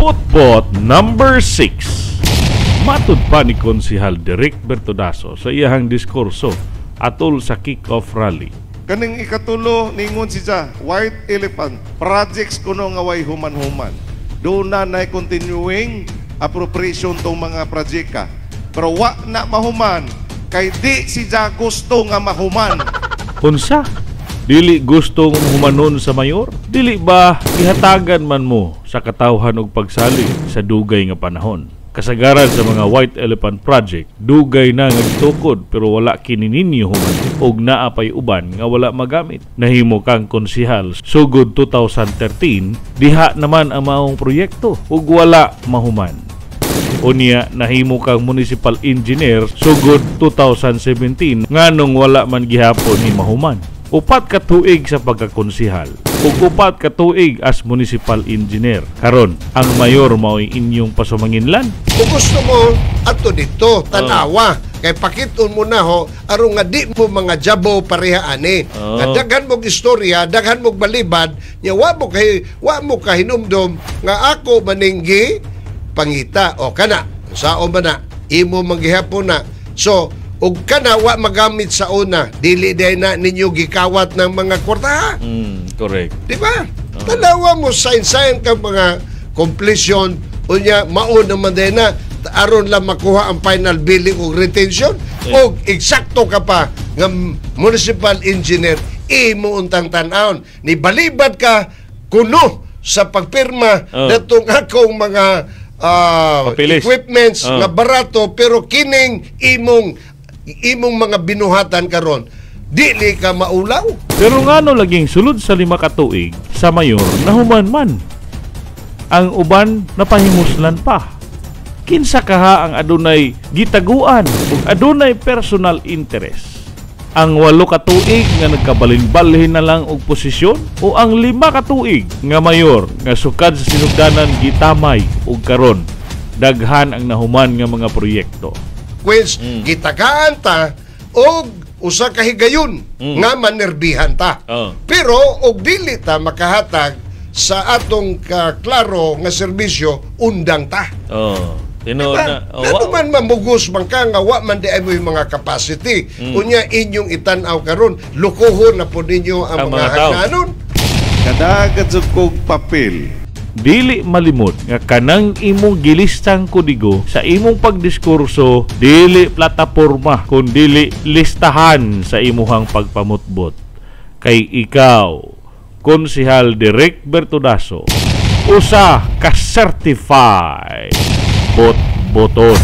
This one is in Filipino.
Bot number 6. Matud pa ni Konsehal Derek Bertudaso sa iyahang diskurso atol sa kick-off rally. Kaning ikatulo ningon siya, White Elephant projects kuno nga way human-human. Doon na continuing appropriation tong mga projeka. Pero wa na mahuman kay di siya gusto nga mahuman. Unsa? Dili gustong humanon sa mayor? Dili ba ihatagan man mo sa katawhan og pagsali sa dugay nga panahon? Kasagaran sa mga White Elephant Project, dugay na nga gitukod pero wala kini ninyo human og naa pay uban nga wala magamit. Nahimo kang konsehal sugod 2013, diha naman ang maong proyekto ug wala mahuman. Unya nahimo kang municipal engineer sugod 2017 nganong wala man gihapon ni mahuman. Upat ka tuig sa pagkakonsehal ug upat ka tuig as municipal engineer. Karon ang mayor mao'y inyong pasumanginlan. Kung gusto mo ato dito tanawa kay pakiton mo na ho aron nga di mo mga jabo pareha ani. Nga daghan mo istorya, daghan mo balibad, nya wa mo kahinumdom nga ako maninggi pangita o kana sao man na imo manggihapon na. So ug kana wa magamit sa una, dili day na ninyo gikawat ng mga kwarta. Correct. Di ba? Tanawa mo sign ka mga completion unya mao naman day na aron lang makuha ang final billing o retention o eksakto ka pa nga municipal engineer imo untang tan-aon ni balibad ka kuno sa pagpirma datong akong mga equipments nga barato pero kining imong mga binuhatan karon dili ka maulaw. Pero ngano laging sulod sa 5 ka tuig sa mayor nahuman man ang uban napahimuslan pa. Kinsa kaha ang adunay gitaguan ug adunay personal interest? Ang 8 ka tuig nga nagkabalin-balhin na lang og posisyon o ang 5 ka tuig nga mayor nga sukad sa sinugdanan gitamay ug karon daghan ang nahuman nga mga proyekto. Queens, gitagaan ta og usa ka higayon nga manerbihan ta. Pero og dili ta makahatag sa atong klaro nga serbisyo undang ta. Diba? Man mamugos man ka nga wa man di ay mo yung mga capacity. Unya inyong itan-aw karon lukuhon na po ninyo ang mga hagdanon. Kadagad sa kog papel. Dili malimot nga kanang imong gilistang kodigo sa imong pagdiskurso dili plataporma kun dili listahan sa imuhang pagpamutbot. Kay ikaw, Konsehal Derek Bertudaso, usa ka certified bot-boton.